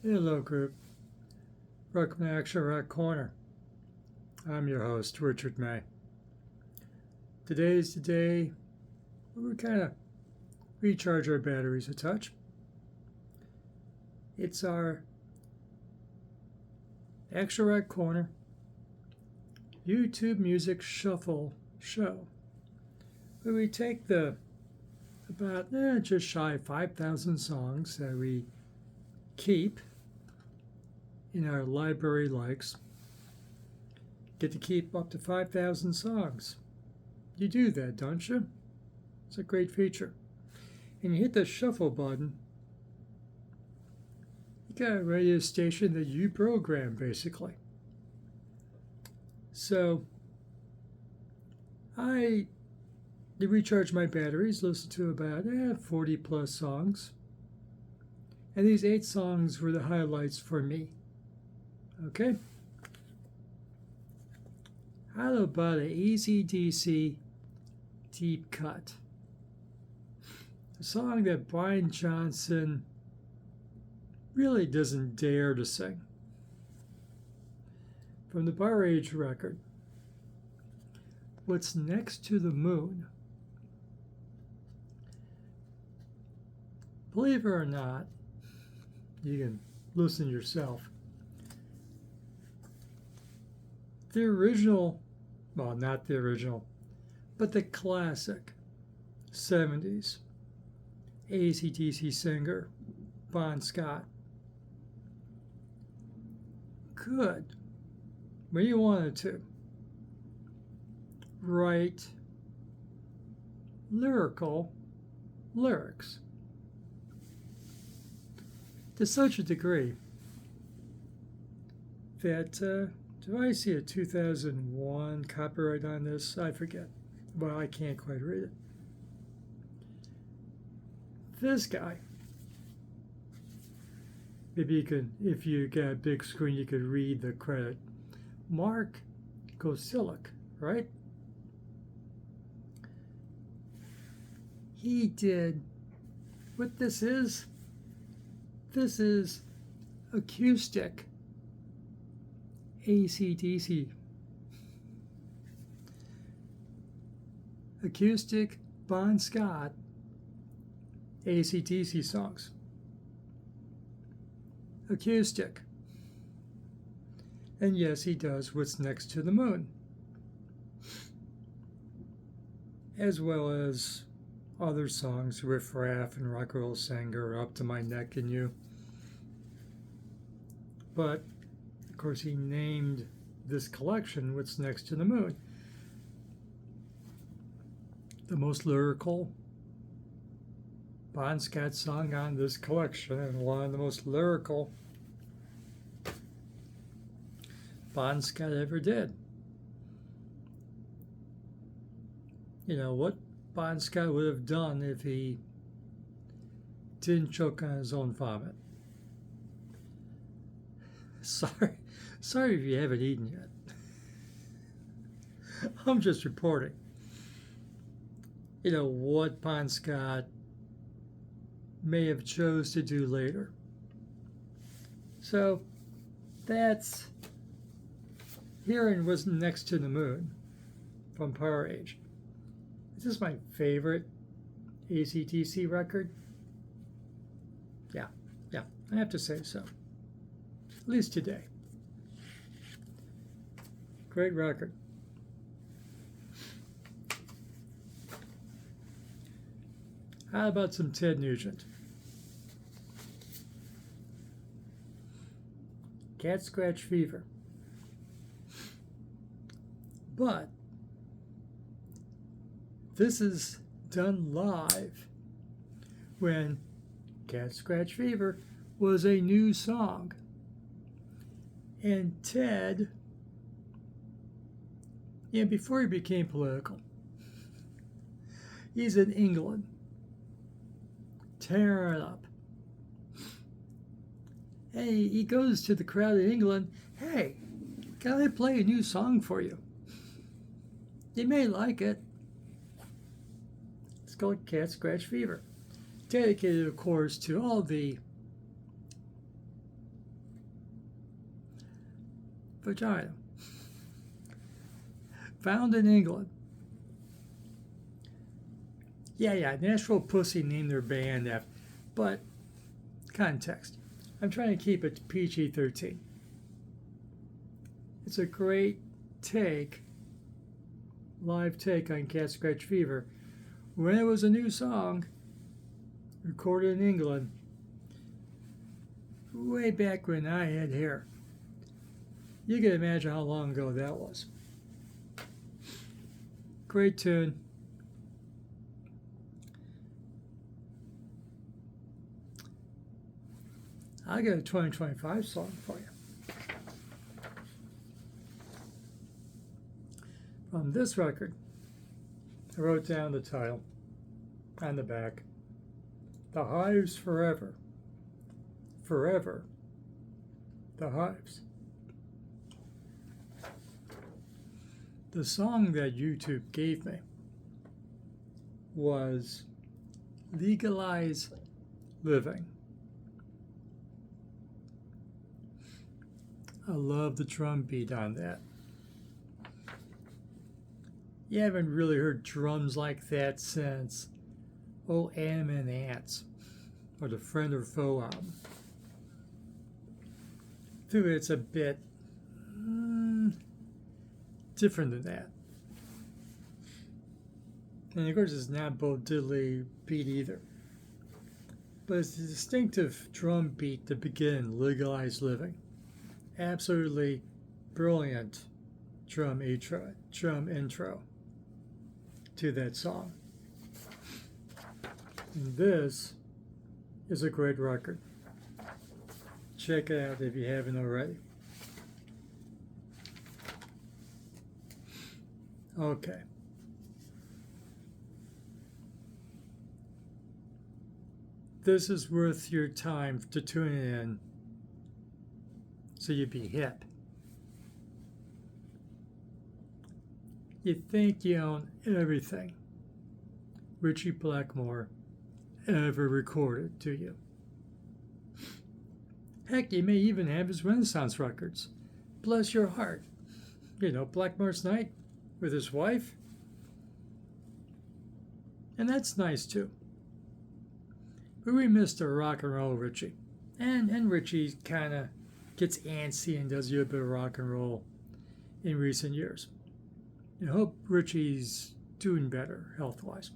Hello, group. Welcome to Action Rock Corner. I'm your host, Richard May. Today's the day where we kind of recharge our batteries a touch. It's our Action Rock Corner YouTube Music Shuffle show, where we take the about just shy of 5,000 songs that we keep in our library likes. Get to keep up to 5,000 songs. You do that, don't you? It's a great feature. And you hit the shuffle button, you got a radio station that you program, basically. So I recharge my batteries, listen to about 40 plus songs. And these 8 songs were the highlights for me. Okay? How about an AC/DC deep cut? A song that Brian Johnson really doesn't dare to sing. From the Bar Age record, What's Next to the Moon. Believe it or not, you can listen yourself. The original, well, not the original, but the classic 70s AC/DC singer, Bon Scott, could, when he wanted to, write lyrical lyrics to such a degree that, do I see a 2001 copyright on this? I forget. Well, I can't quite read it. This guy, maybe you could, if you got a big screen, you could read the credit. Mark Gosilic, right? He did what this is. This is acoustic AC/DC. Acoustic Bon Scott AC/DC songs. Acoustic. And yes, he does What's Next to the Moon, as well as other songs, Riff Raff and Rock and Roll Singer, Up to My Neck in You. But, of course, he named this collection What's Next to the Moon. The most lyrical Bon Scott song on this collection, and one of the most lyrical Bon Scott ever did. You know, what Bon Scott would have done if he didn't choke on his own vomit. Sorry if you haven't eaten yet. I'm just reporting. You know, what Bon Scott may have chose to do later. So that's hearing What's Next to the Moon from Power Age. Is this my favorite AC/DC record? Yeah, I have to say so. At least today. Great record. How about some Ted Nugent? Cat Scratch Fever. But this is done live when Cat Scratch Fever was a new song. And Ted, before he became political, he's in England, tearing it up. Hey, he goes to the crowd in England, hey, can I play a new song for you? You may like it. It's called Cat Scratch Fever. Dedicated, of course, to all the vagina. Found in England. Yeah, Nashville Pussy named their band after, but context. I'm trying to keep it PG-13. It's a great take, live take on Cat Scratch Fever. When it was a new song, recorded in England, way back when I had hair. You can imagine how long ago that was. Great tune. I got a 2025 song for you. From this record, I wrote down the title on the back. The Hives Forever. Forever. The Hives. The song that YouTube gave me was Legalize Living. I love the drum beat on that. You haven't really heard drums like that since Adam and Ants, or the Friend or Foe album. Though it's a bit different than that. And of course it's not Bo Diddley beat either. But it's a distinctive drum beat to begin Legalize Living. Absolutely brilliant drum intro to that song. And this is a great record. Check it out if you haven't already. Okay. This is worth your time to tune in so you be hip. You think you own everything Richie Blackmore ever recorded, do you? Heck, you may even have his Renaissance records. Bless your heart. You know, Blackmore's Night with his wife. And that's nice too. But we missed a rock and roll Richie. And Richie kind of gets antsy and does a bit of rock and roll in recent years. I hope Richie's doing better health-wise.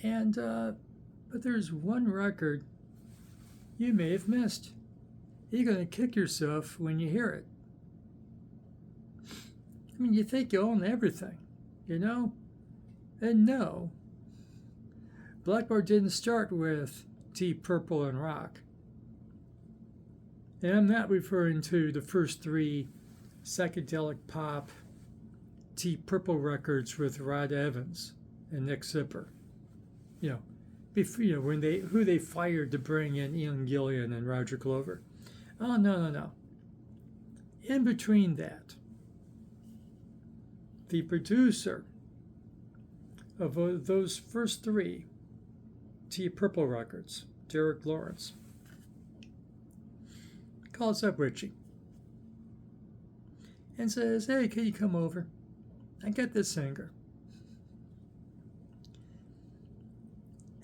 And, but there's one record you may have missed. You're going to kick yourself when you hear it. I mean, you think you own everything, you know? And no. Blackmore didn't start with Deep Purple and rock. And I'm not referring to the first three psychedelic pop Deep Purple records with Rod Evans and Nick Zipper. You know, when who they fired to bring in Ian Gillan and Roger Glover. Oh, no. In between that, the producer of those first three Deep Purple records, Derek Lawrence, calls up Richie and says, "Hey, can you come over? I got this singer.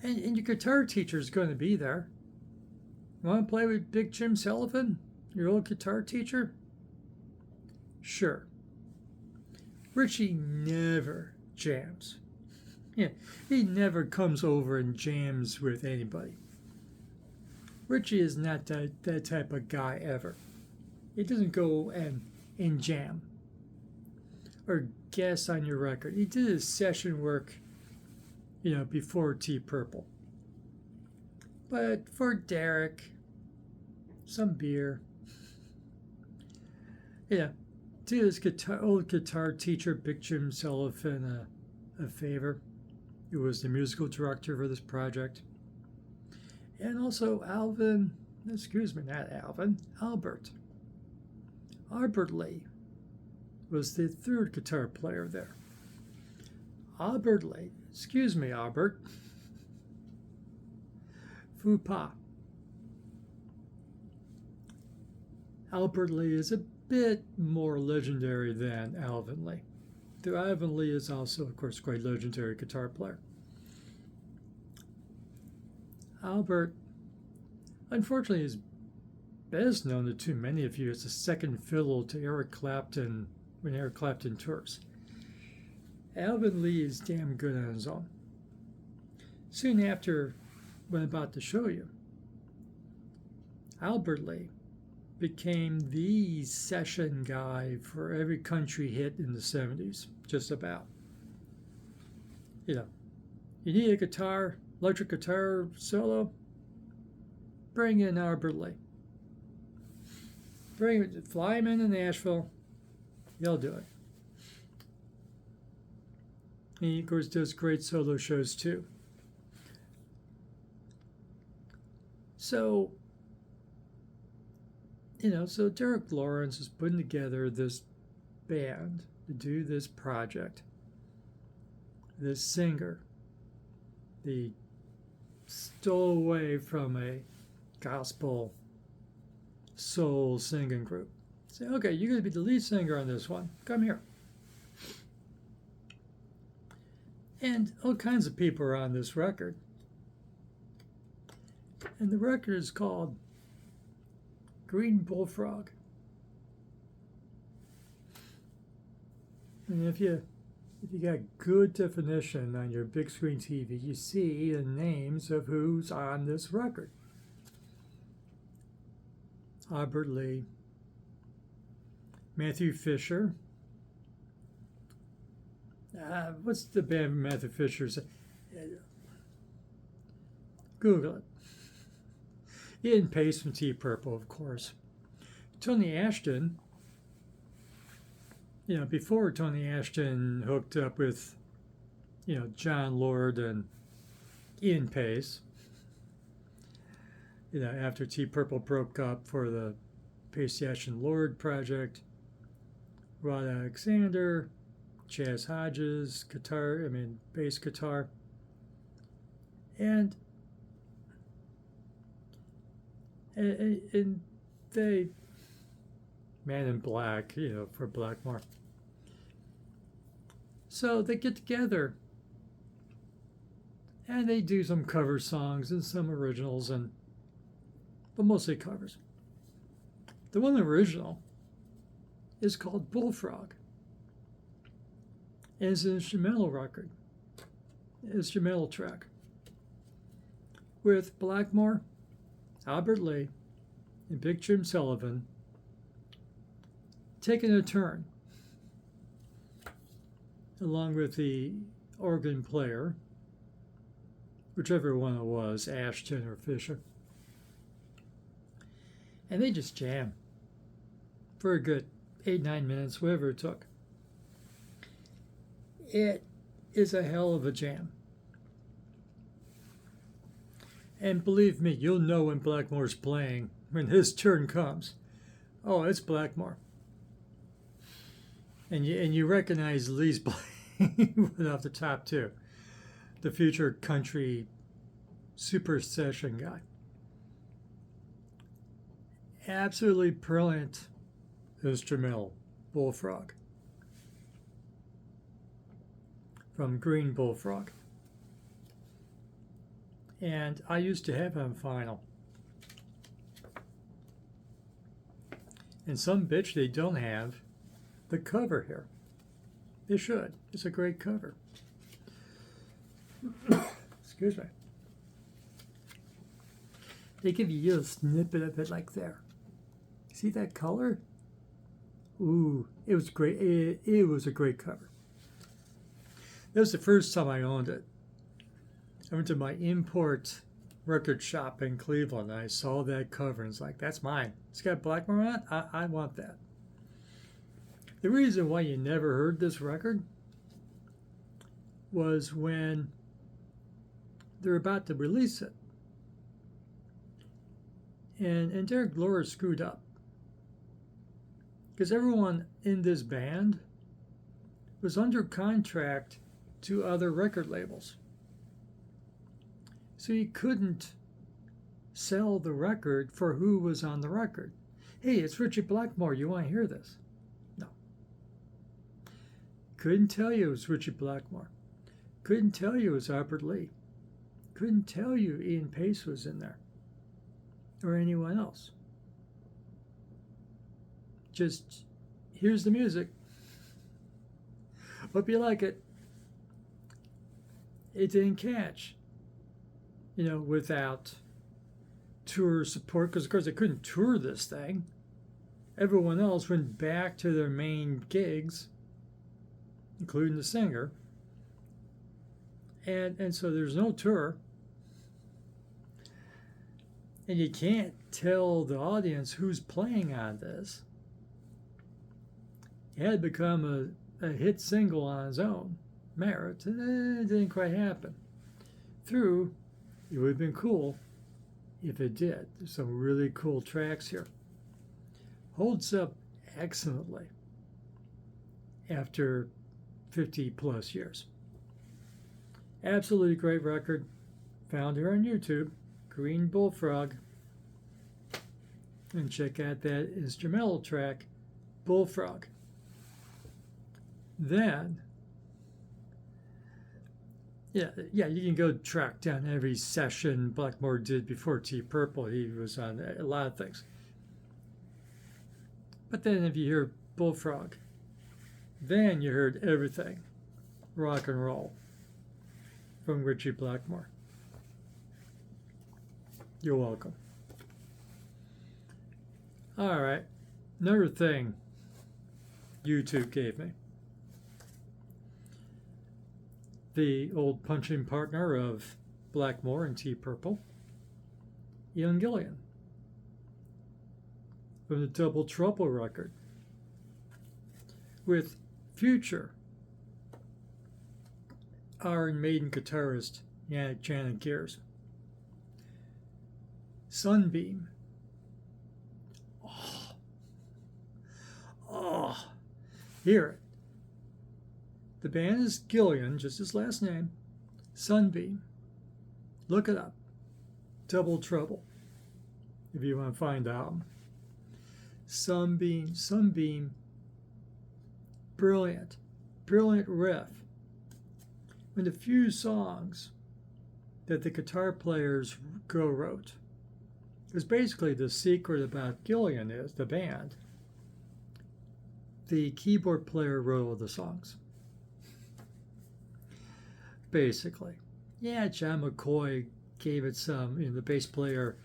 And your guitar teacher's going to be there. You want to play with Big Jim Sullivan, your old guitar teacher?" Sure. Richie never jams. Yeah, he never comes over and jams with anybody. Richie is not that type of guy ever. He doesn't go and jam or guest on your record. He did his session work, before Deep Purple. But for Derek, some beer. Yeah, did his old guitar teacher, Big Jim Sullivan, a favor. Who was the musical director for this project. And also Albert. Albert Lee was the third guitar player there. Albert Lee, Albert. Faux pas. Albert Lee is a bit more legendary than Alvin Lee. Though Alvin Lee is also, of course, a quite legendary guitar player. Albert, unfortunately, is best known to too many of you as the second fiddle to Eric Clapton when Eric Clapton tours. Alvin Lee is damn good on his own. Soon after what I'm about to show you, Albert Lee became the session guy for every country hit in the 70s, just about. You need a guitar, electric guitar solo, bring in Albert Lee. Fly him into Nashville, he'll do it. He, of course, does great solo shows too. So, so Derek Lawrence is putting together this band to do this project. This singer, the stowaway from a gospel soul singing group. Say, okay, you're going to be the lead singer on this one. Come here. And all kinds of people are on this record. And the record is called Green Bullfrog. And if you got good definition on your big screen TV, you see the names of who's on this record. Albert Lee, Matthew Fisher. What's the band Matthew Fisher's? Google it. Ian Pace from Deep Purple, of course. Tony Ashton. Before Tony Ashton hooked up with, John Lord and Ian Pace. After Deep Purple broke up for the Pace Ashton Lord project, Rod Alexander, Chaz Hodges, bass guitar, and they, Man in Black, for Blackmore. So they get together and they do some cover songs and some originals, but mostly covers. The one original is called Bullfrog. And it's an instrumental record, instrumental track, with Blackmore, Albert Lee, and Big Jim Sullivan taking a turn, along with the organ player, whichever one it was, Ashton or Fisher. And they just jam for a good 8-9 minutes, whatever it took. It is a hell of a jam. And believe me, you'll know when Blackmore's playing when his turn comes. Oh, it's Blackmore. And you recognize Lee's playing right off the top too. The future country super session guy. Absolutely brilliant instrumental, Bullfrog. From Green Bullfrog. And I used to have it on vinyl. And some bitch they don't have the cover here. They should. It's a great cover. Excuse me. They give you a snippet of it like there. See that color? Ooh, it was great. It was a great cover. That was the first time I owned it. I went to my import record shop in Cleveland and I saw that cover and it's like, that's mine. It's got Blackmore on it. I want that. The reason why you never heard this record was when they're about to release it. And Derek Lawrence screwed up. Because everyone in this band was under contract to other record labels. So he couldn't sell the record for who was on the record. Hey, it's Richie Blackmore. You want to hear this? No. Couldn't tell you it was Richie Blackmore. Couldn't tell you it was Albert Lee. Couldn't tell you Ian Pace was in there. Or anyone else. Just, here's the music. Hope you like it. It didn't catch. Without tour support, because of course they couldn't tour this thing. Everyone else went back to their main gigs, including the singer. And so there's no tour. And you can't tell the audience who's playing on this. It had become a hit single on its own merit, and it didn't quite happen. It would have been cool if it did. There's some really cool tracks here. Holds up excellently after 50 plus years. Absolutely great record. Found here on YouTube, Green Bullfrog. And check out that instrumental track, Bullfrog. Then, yeah, you can go track down every session Blackmore did before T Purple. He was on a lot of things. But then if you hear Bullfrog, then you heard everything rock and roll from Richie Blackmore. You're welcome. All right, another thing YouTube gave me. The old punching partner of Blackmore and T Purple, Ian Gillan, from the Double Trouble record, with future Iron Maiden guitarist Janet Gears. Sunbeam. Oh, hear it. The band is Gillan, just his last name. Sunbeam. Look it up. Double Trouble, if you want to find out. Sunbeam. Brilliant riff. One of the few songs that the guitar players wrote. Because basically the secret about Gillan is, the band, the keyboard player wrote all the songs. Basically. Yeah, John McCoy gave it some, the bass player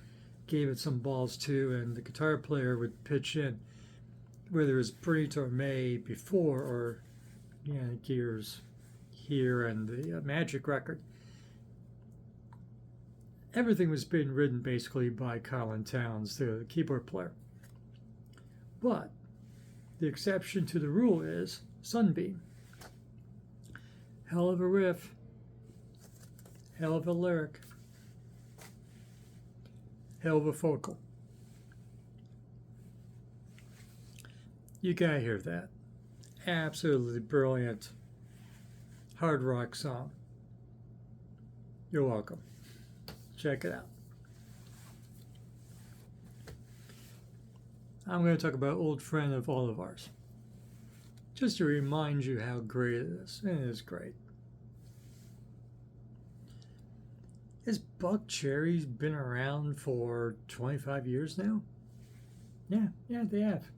gave it some balls too, and the guitar player would pitch in, whether it was Bernie Torme before or Gears here and the Magic record. Everything was being written basically by Colin Towns, the keyboard player. But the exception to the rule is Sunbeam. Hell of a riff. Hell of a lyric. Hell of a vocal. You gotta hear that. Absolutely brilliant hard rock song. You're welcome. Check it out. I'm going to talk about an old friend of all of ours. Just to remind you how great it is. And it is great. Has Buckcherry been around for 25 years now? Yeah, they have.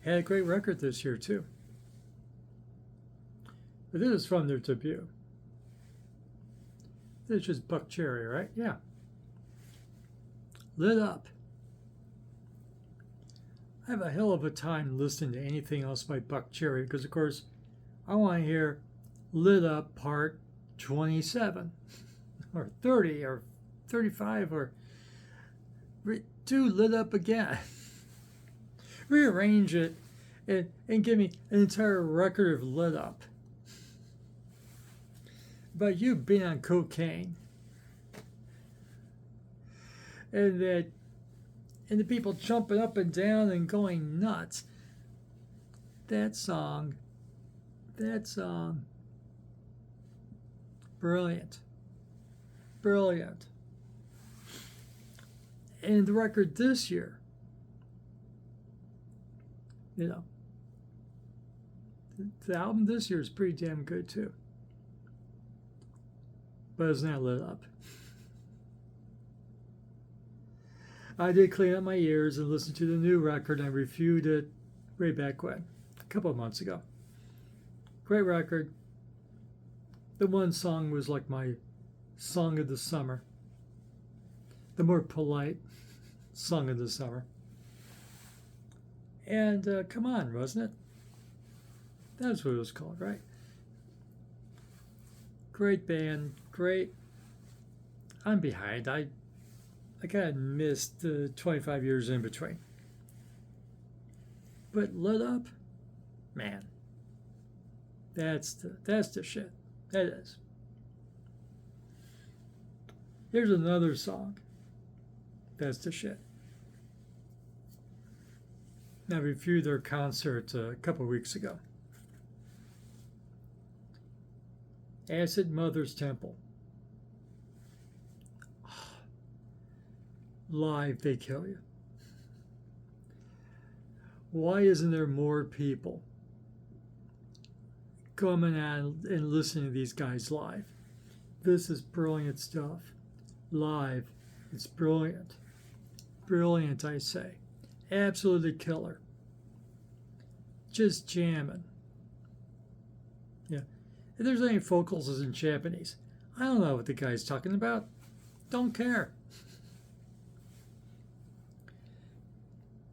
Had a great record this year, too. But this is from their debut. This is just Buckcherry, right? Yeah. Lit Up. I have a hell of a time listening to anything else by Buckcherry because, of course, I want to hear Lit Up Part 27 or 30 or 35 or do Lit Up again. Rearrange it and give me an entire record of Lit Up. But you being on cocaine and the people jumping up and down and going nuts. That song, brilliant. And the record this year, You know, the album this year is pretty damn good too. But it's not lit up. I did clean up my ears and listen to the new record. I reviewed it way back when, a couple of months ago. Great record. The one song was like my song of the summer. The more polite song of the summer. And come on, wasn't it? That's what it was called, right? Great band, great. I'm behind. I kind of missed the 25 years in between. But Lit Up, man, that's the shit. That is. Here's another song. That's the shit. I reviewed their concert a couple weeks ago. Acid Mother's Temple. Live, they kill you. Why isn't there more people coming out and listening to these guys live? This is brilliant stuff. Live, it's brilliant. Brilliant, I say. Absolutely killer. Just jamming. Yeah. If there's any vocals in Japanese, I don't know what the guy's talking about. Don't care.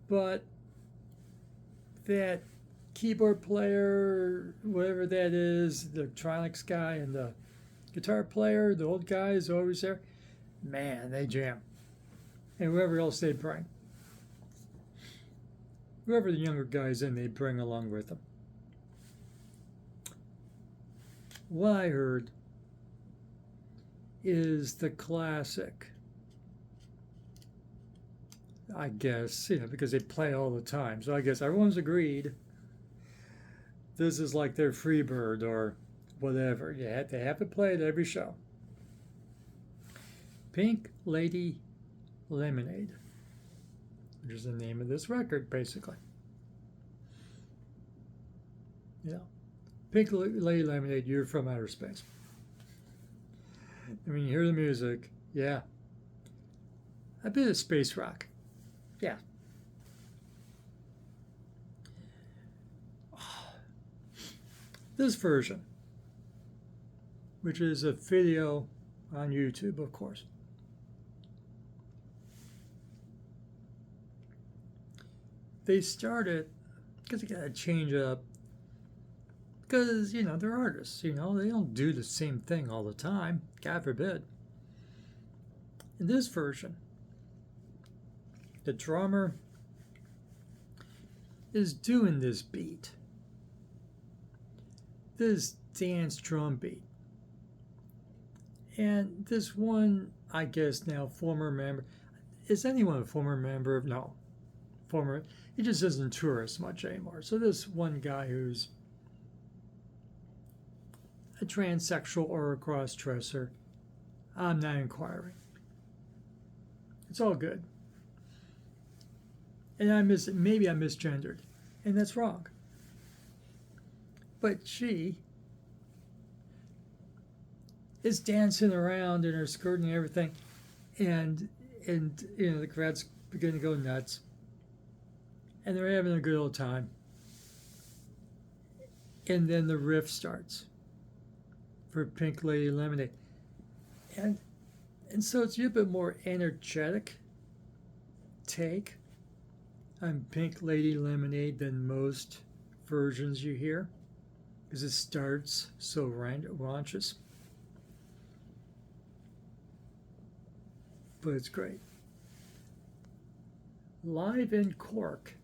But that keyboard player, whatever that is, the electronics guy, and the guitar player, the old guys always there, man, they jam. And whoever else they bring. Whoever the younger guys in, they bring along with them. What I heard is the classic, I guess, because they play all the time. So I guess everyone's agreed this is like their Freebird or whatever. They have to play it every show. Pink Lady Lemonade, which is the name of this record, basically. Yeah. Pink Lady Lemonade, You're from Outer Space. I mean, you hear the music, yeah. A bit of space rock. Yeah. This version, which is a video on YouTube, of course. They started because they got to change up. Because, they're artists, they don't do the same thing all the time. God forbid. In this version, the drummer is doing this beat. This dance drum beat. And this one, I guess now, former member. Is anyone a former member? No. Former. He just doesn't tour as much anymore. So this one guy who's a transsexual or a cross-dresser, I'm not inquiring. It's all good. And maybe I misgendered, and that's wrong. But she is dancing around in her skirt and everything, and the crowd's beginning to go nuts, and they're having a good old time. And then the riff starts for Pink Lady Lemonade. And so it's a little bit more energetic take on Pink Lady Lemonade than most versions you hear, because it starts so raunchous. But it's great. Live in Cork,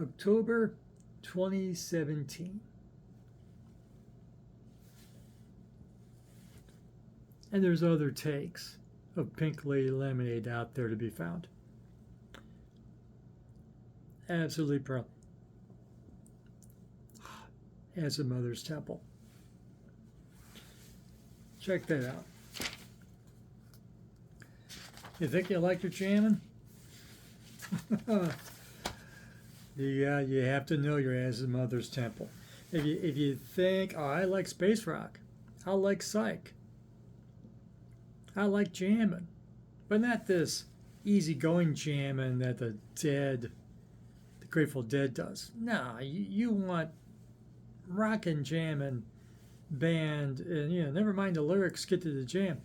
October 2017. And there's other takes of Pink Lady Lemonade out there to be found. Absolutely brilliant. As a Mother's Temple. Check that out. You think you like your jamming? You have to know your acid mother's temple. If you think, oh, I like space rock, I like psych, I like jamming, but not this easygoing jamming that the Grateful Dead does. No, you want rockin' jamming band, and never mind the lyrics, get to the jam.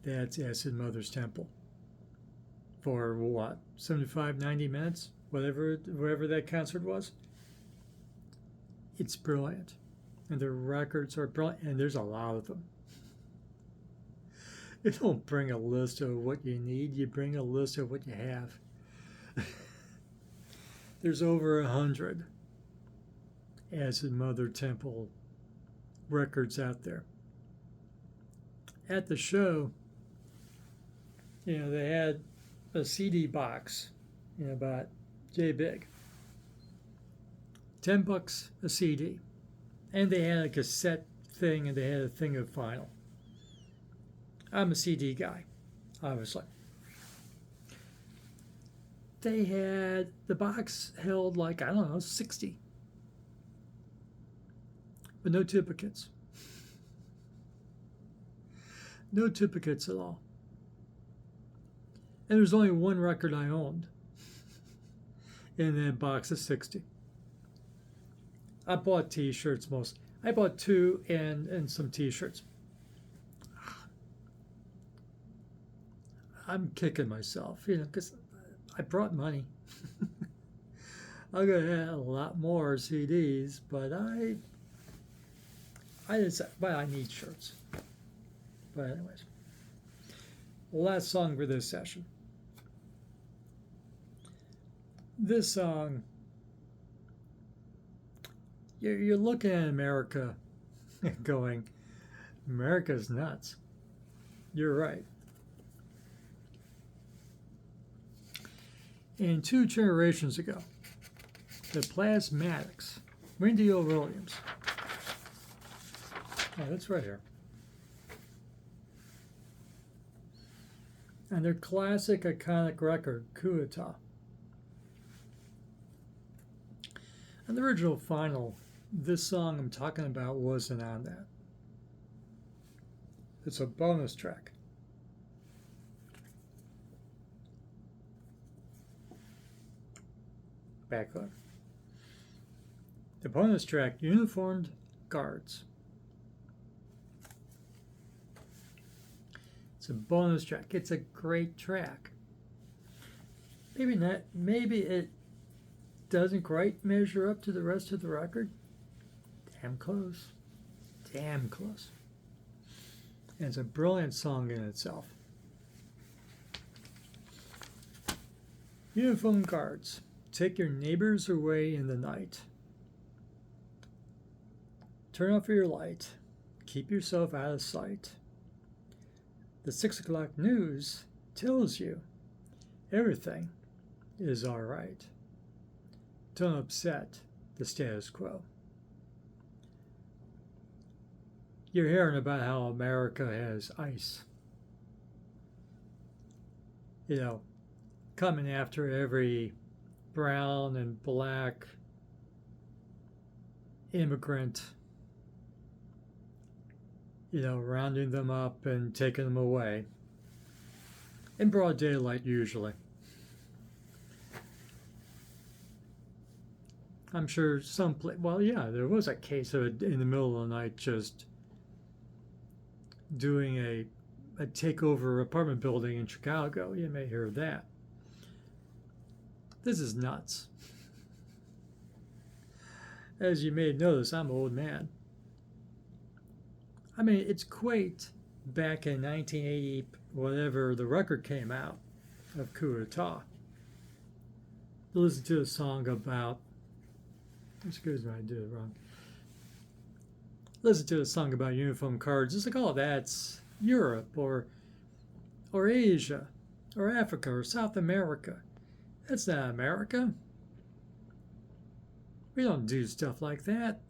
That's Acid Mother's Temple. For what, 75, 90 minutes, whatever that concert was. It's brilliant, and the records are brilliant, and there's a lot of them. You don't bring a list of what you need, you bring a list of what you have. There's over 100 Acid Mother Temple records out there. At the show, they had a CD box, about yay big. $10 a CD. And they had a cassette thing, and they had a thing of vinyl. I'm a CD guy, obviously. They had, the box held 60. But no duplicates. No duplicates at all. And there's only one record I owned in that box of 60. I bought t-shirts most. I bought 2 and some t-shirts. I'm kicking myself, because I brought money. I'm going to have a lot more CDs, but I need shirts. But anyways, last song for this session. This song, you're looking at America and going, America's nuts. You're right. And 2 generations ago, the Plasmatics, Randy O. Williams. Oh, that's right here. And their classic, iconic record, Kuata. On the original final, this song I'm talking about wasn't on that. It's a bonus track. Background. The bonus track, Uniformed Guards. It's a bonus track. It's a great track. Maybe not. Maybe it doesn't quite measure up to the rest of the record. Damn close. Damn close. And it's a brilliant song in itself. Uniformed Guards. Take your neighbors away in the night. Turn off your light. Keep yourself out of sight. The 6 o'clock news tells you everything is all right. Don't upset the status quo. You're hearing about how America has ICE. Coming after every brown and black immigrant, rounding them up and taking them away. In broad daylight, usually. I'm sure there was a case of it in the middle of the night just doing a takeover apartment building in Chicago. You may hear of that. This is nuts. As you may notice, I'm an old man. I mean, it's quaint back in 1980, whatever the record came out of Kuata. Listen to a song about, excuse me, I did it wrong. Listen to a song about uniform cards. It's like, oh, that's Europe or Asia or Africa or South America. That's not America. We don't do stuff like that.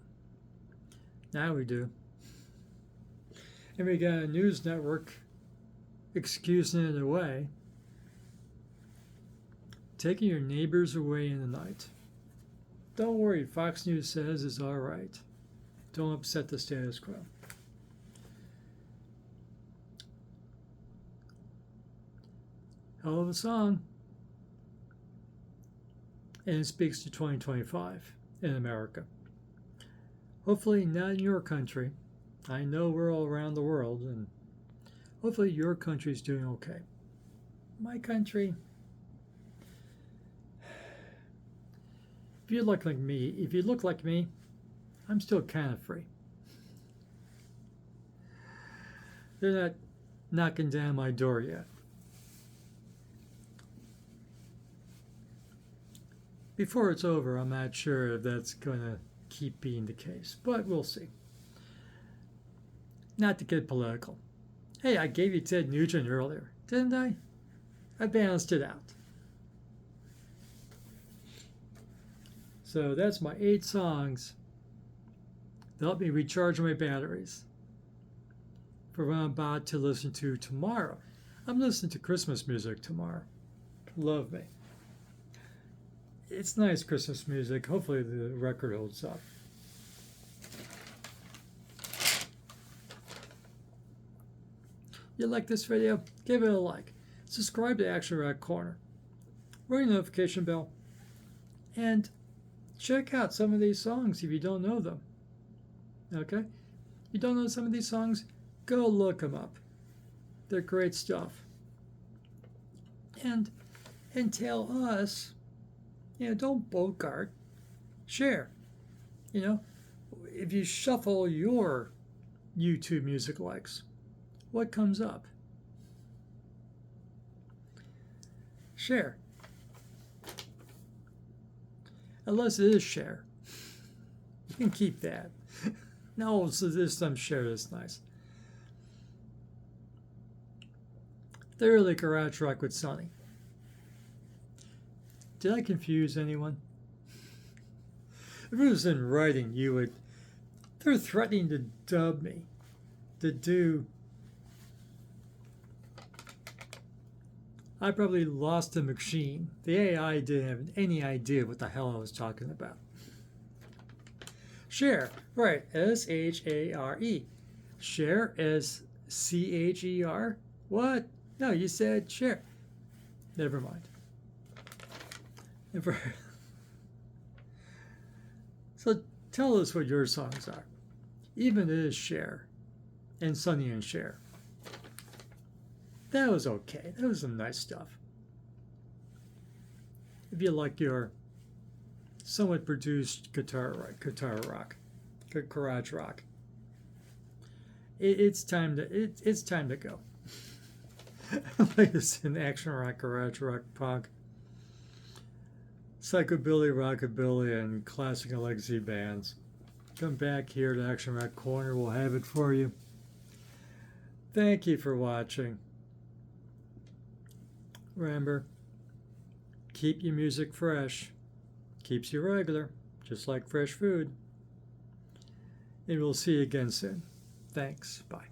Now we do. And we got a news network excusing it away, taking your neighbors away in the night. Don't worry, Fox News says it's all right. Don't upset the status quo. Hell of a song. And it speaks to 2025 in America. Hopefully not in your country. I know we're all around the world, and hopefully your country's doing okay. My country, if you look like me, I'm still kind of free. They're not knocking down my door yet. Before it's over, I'm not sure if that's going to keep being the case, but we'll see. Not to get political. Hey, I gave you Ted Nugent earlier, didn't I? I balanced it out. So that's my 8 songs that help me recharge my batteries for what I'm about to listen to tomorrow. I'm listening to Christmas music tomorrow. Love me. It's nice Christmas music. Hopefully the record holds up. You like this video? Give it a like. Subscribe to Action Rock Corner. Ring the notification bell. And check out some of these songs if you don't know them. Okay? You don't know some of these songs? Go look them up. They're great stuff. And tell us, don't bogart. Share. If you shuffle your YouTube music likes, what comes up? Share. Unless it is share. You can keep that. No, so there's some share that's nice. Thoroughly garage rock with Sonny. Did I confuse anyone? If it was in writing, they're threatening to dub me to do. I probably lost the machine. The AI didn't have any idea what the hell I was talking about. Share, right, S-H-A-R-E. Share, S-C-H-E-R? What? No, you said share. Never mind. So tell us what your songs are. Even it is Cher and Sonny and Cher. That was okay. That was some nice stuff. If you like your somewhat produced guitar rock, garage rock, it's time to go. Latest in action rock, garage rock, punk, psychobilly, rockabilly, and classic and legacy bands. Come back here to Action Rock Corner. We'll have it for you. Thank you for watching. Remember, keep your music fresh. Keeps you regular, just like fresh food. And we'll see you again soon. Thanks. Bye.